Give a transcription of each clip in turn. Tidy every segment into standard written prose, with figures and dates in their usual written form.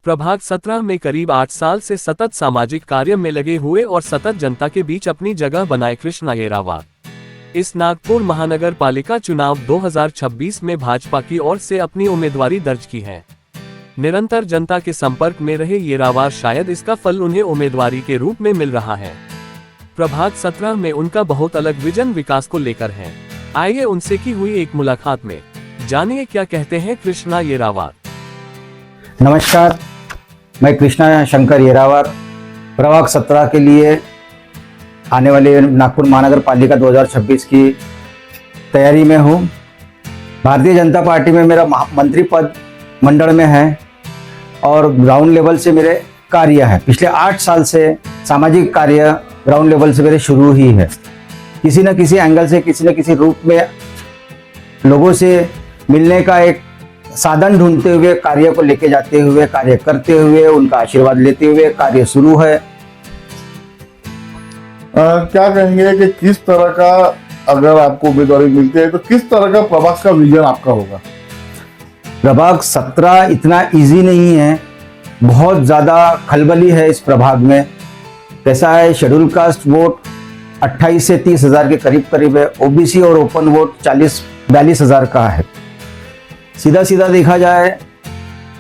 प्रभाग 17 में करीब 8 साल से सतत सामाजिक कार्य में लगे हुए और सतत जनता के बीच अपनी जगह बनाए कृष्णा येरावार इस नागपुर महानगर पालिका चुनाव 2026 में भाजपा की ओर से अपनी उम्मीदवारी दर्ज की है। निरंतर जनता के संपर्क में रहे येरावार शायद इसका फल उन्हें उम्मीदवारी के रूप में मिल रहा है। प्रभाग 17 में उनका बहुत अलग विजन विकास को लेकर है। आइए उनसे की हुई एक मुलाकात में जानिए क्या कहते हैं कृष्णा येरावार। नमस्कार, मैं कृष्णा शंकर येरावार प्रभाग 17 के लिए आने वाले नागपुर महानगर पालिका 2026 की तैयारी में हूँ। भारतीय जनता पार्टी में मेरा मंत्री पद मंडल में है और ग्राउंड लेवल से मेरे कार्य है। पिछले 8 साल से सामाजिक कार्य ग्राउंड लेवल से मेरे शुरू ही है। किसी न किसी एंगल से किसी न किसी रूप में लोगों से मिलने का एक साधन ढूंढते हुए कार्य को लेके जाते हुए, कार्य करते हुए, उनका आशीर्वाद लेते हुए कार्य शुरू है। क्या कहेंगे कि किस तरह का अगर आपको उम्मीदवारी मिलती है तो किस तरह का प्रभाग का विजन आपका होगा? प्रभाग 17 इतना इजी नहीं है, बहुत ज़्यादा खलबली है इस प्रभाग में। कैसा है, शेड्यूल कास्ट वोट 28 से 30 हज़ार के करीब है। ओबीसी और ओपन वोट 40-42 हज़ार का है। सीधा सीधा देखा जाए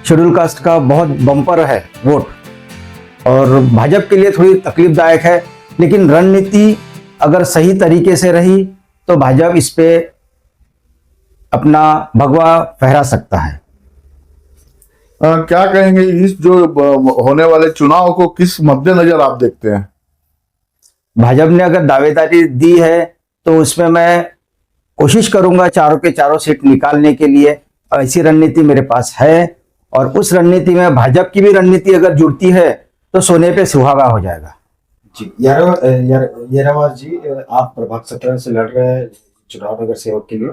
शेड्यूल कास्ट का बहुत बम्पर है वोट और भाजपा के लिए थोड़ी तकलीफदायक है, लेकिन रणनीति अगर सही तरीके से रही तो भाजपा इस पे अपना भगवा फहरा सकता है। क्या कहेंगे इस जो होने वाले चुनाव को किस मद्देनजर आप देखते हैं? भाजपा ने अगर दावेदारी दी है तो उसमें मैं कोशिश करूंगा चारों के चारों सीट निकालने के लिए। ऐसी रणनीति मेरे पास है और उस रणनीति में भाजपा की भी रणनीति अगर जुड़ती है तो सोने पे सुहागा हो जाएगा। जी येरावार जी, आप प्रभाग 17 से लड़ रहे हैं चुनाव नगर सेवक के लिए।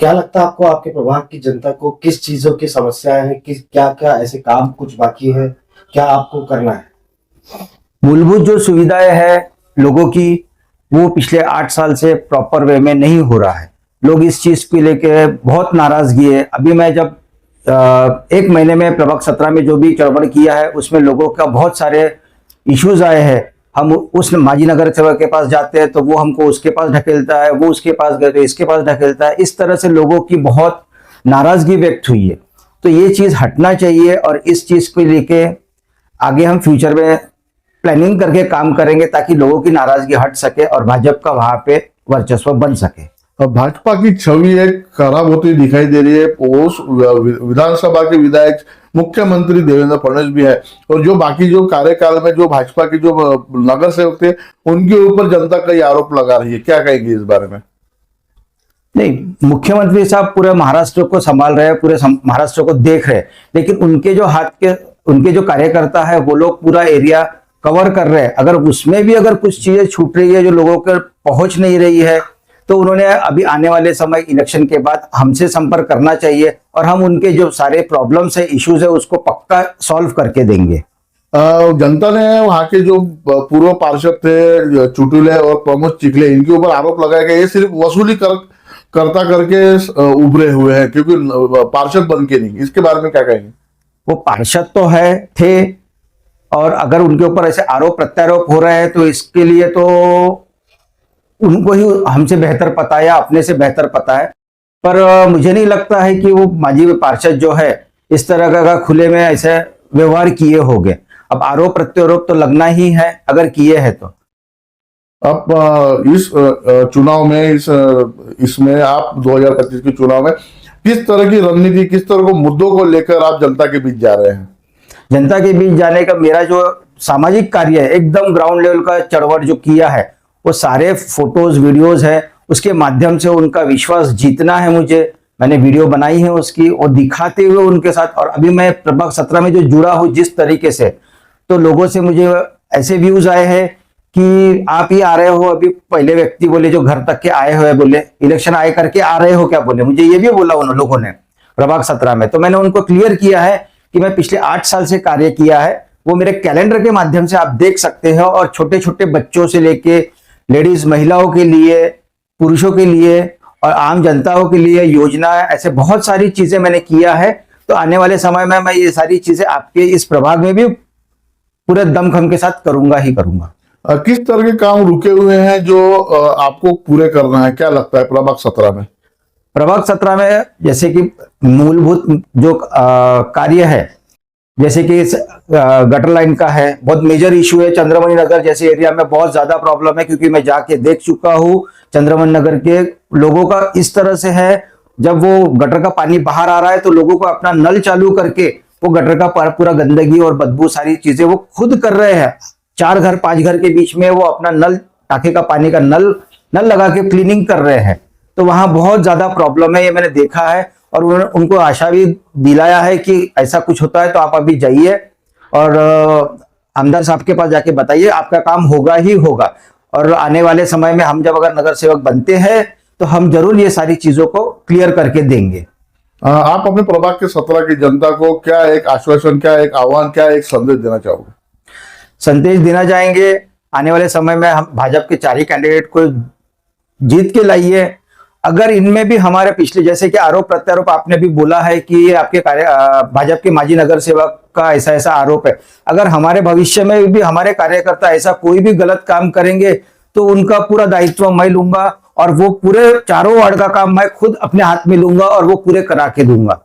क्या लगता है आपको, आपके प्रभाग की जनता को किस चीजों की समस्याएं हैं, किस क्या क्या ऐसे काम कुछ बाकी है, क्या आपको करना है? मूलभूत जो सुविधाएं है लोगों की, वो पिछले 8 साल से प्रॉपर वे में नहीं हो रहा है। लोग इस चीज को लेके बहुत नाराजगी है। अभी मैं जब 1 महीने में प्रभाग 17 में जो भी चढ़बड़ किया है उसमें लोगों का बहुत सारे इश्यूज आए हैं। हम उस माजी नगर सेवक के पास जाते हैं तो वो हमको उसके पास ढकेलता है, वो उसके पास गए तो इसके पास ढकेलता है। इस तरह से लोगों की बहुत नाराजगी व्यक्त हुई है। तो ये चीज हटना चाहिए और इस चीज को लेके आगे हम फ्यूचर में प्लानिंग करके काम करेंगे ताकि लोगों की नाराजगी हट सके और भाजपा का वहां पे वर्चस्व बन सके। भाजपा की छवि एक खराब होती दिखाई दे रही है। उस विधानसभा के विधायक मुख्यमंत्री देवेंद्र फडणवीस भी है और जो बाकी जो कार्यकाल में जो भाजपा के जो नगर सेवक थे उनके ऊपर जनता कई आरोप लगा रही है। क्या कहेंगे इस बारे में? नहीं, मुख्यमंत्री साहब पूरे महाराष्ट्र को संभाल रहे हैं, पूरे महाराष्ट्र को देख रहे हैं, लेकिन उनके जो कार्यकर्ता है वो लोग पूरा एरिया कवर कर रहे हैं। अगर उसमें भी अगर कुछ चीजें छूट रही है जो लोगों के पहुंच नहीं रही है तो उन्होंने अभी आने वाले समय इलेक्शन के बाद हमसे संपर्क करना चाहिए और हम उनके जो सारे प्रॉब्लम्स है, इश्यूज है, उसको पक्का सॉल्व करके देंगे। जनता ने वहां के जो पूर्व पार्षद थे चुटुले और प्रमोद चिखले, इनके ऊपर आरोप लगाया गया ये सिर्फ वसूली करता करके उभरे हुए हैं क्योंकि पार्षद बन के नहीं। इसके बारे में क्या कहेंगे? वो पार्षद तो थे और अगर उनके ऊपर ऐसे आरोप प्रत्यारोप हो रहे हैं तो इसके लिए तो उनको ही हमसे बेहतर पता है या अपने से बेहतर पता है। पर मुझे नहीं लगता है कि वो माजी पार्षद जो है इस तरह का खुले में ऐसे व्यवहार किए होंगे। अब आरोप प्रत्यारोप तो लगना ही है अगर किए हैं तो। अब इस चुनाव में इसमें आप 2025 के चुनाव में किस तरह की रणनीति, किस तरह को मुद्दों को लेकर आप जनता के बीच जा रहे हैं? जनता के बीच जाने का मेरा जो सामाजिक कार्य है, एकदम ग्राउंड लेवल का चढ़वड़ जो किया है, वो सारे फोटोज वीडियोज है, उसके माध्यम से उनका विश्वास जीतना है मुझे। मैंने वीडियो बनाई है उसकी, वो दिखाते हुए उनके साथ। और अभी मैं प्रभाग 17 में जो जुड़ा हूँ जिस तरीके से, तो लोगों से मुझे ऐसे व्यूज आए हैं कि आप ही आ रहे हो। अभी पहले व्यक्ति बोले जो घर तक के आए हुए, बोले इलेक्शन आए करके आ रहे हो क्या, बोले मुझे ये भी बोला उन लोगों ने प्रभाग 17 में। तो मैंने उनको क्लियर किया है कि मैं पिछले 8 साल से कार्य किया है, वो मेरे कैलेंडर के माध्यम से आप देख सकते हैं। और छोटे छोटे बच्चों से लेके लेडीज महिलाओं के लिए, पुरुषों के लिए और आम जनताओं के लिए योजना, ऐसे बहुत सारी चीजें मैंने किया है। तो आने वाले समय में मैं ये सारी चीजें आपके इस प्रभाग में भी पूरे दमखम के साथ करूंगा ही करूंगा। किस तरह के काम रुके हुए हैं जो आपको पूरे करना है, क्या लगता है प्रभाग 17 में? प्रभाग 17 में जैसे कि मूलभूत जो कार्य है, जैसे कि गटर लाइन का है, बहुत मेजर इशू है। चंद्रमणि नगर जैसे एरिया में बहुत ज्यादा प्रॉब्लम है, क्योंकि मैं जाके देख चुका हूँ। चंद्रमणि नगर के लोगों का इस तरह से है, जब वो गटर का पानी बाहर आ रहा है तो लोगों को अपना नल चालू करके वो गटर का पूरा गंदगी और बदबू सारी चीजें वो खुद कर रहे हैं। 4 घर 5 घर के बीच में वो अपना नल, टाके का पानी का नल लगा के क्लीनिंग कर रहे हैं। तो वहां बहुत ज्यादा प्रॉब्लम है, ये मैंने देखा है। और उन्होंने उनको आशा भी दिलाया है कि ऐसा कुछ होता है तो आप अभी जाइए और आमदार साहब के पास जाके बताइए, आपका काम होगा ही होगा। और आने वाले समय में हम जब अगर नगर सेवक बनते हैं तो हम जरूर ये सारी चीजों को क्लियर करके देंगे। आप अपने प्रभाग के 17 की जनता को क्या एक आश्वासन, क्या एक आह्वान, क्या एक संदेश देना चाहोगे? संदेश देना चाहेंगे, आने वाले समय में हम भाजपा के 4 ही कैंडिडेट को जीत के लाइए। अगर इनमें भी हमारे पिछले जैसे कि आरोप प्रत्यारोप आपने भी बोला है कि ये आपके भाजपा के माजी नगर सेवक का ऐसा ऐसा आरोप है, अगर हमारे भविष्य में भी हमारे कार्यकर्ता ऐसा कोई भी गलत काम करेंगे तो उनका पूरा दायित्व मैं लूंगा और वो पूरे 4 वार्ड का काम मैं खुद अपने हाथ में लूंगा और वो पूरे करा के दूंगा।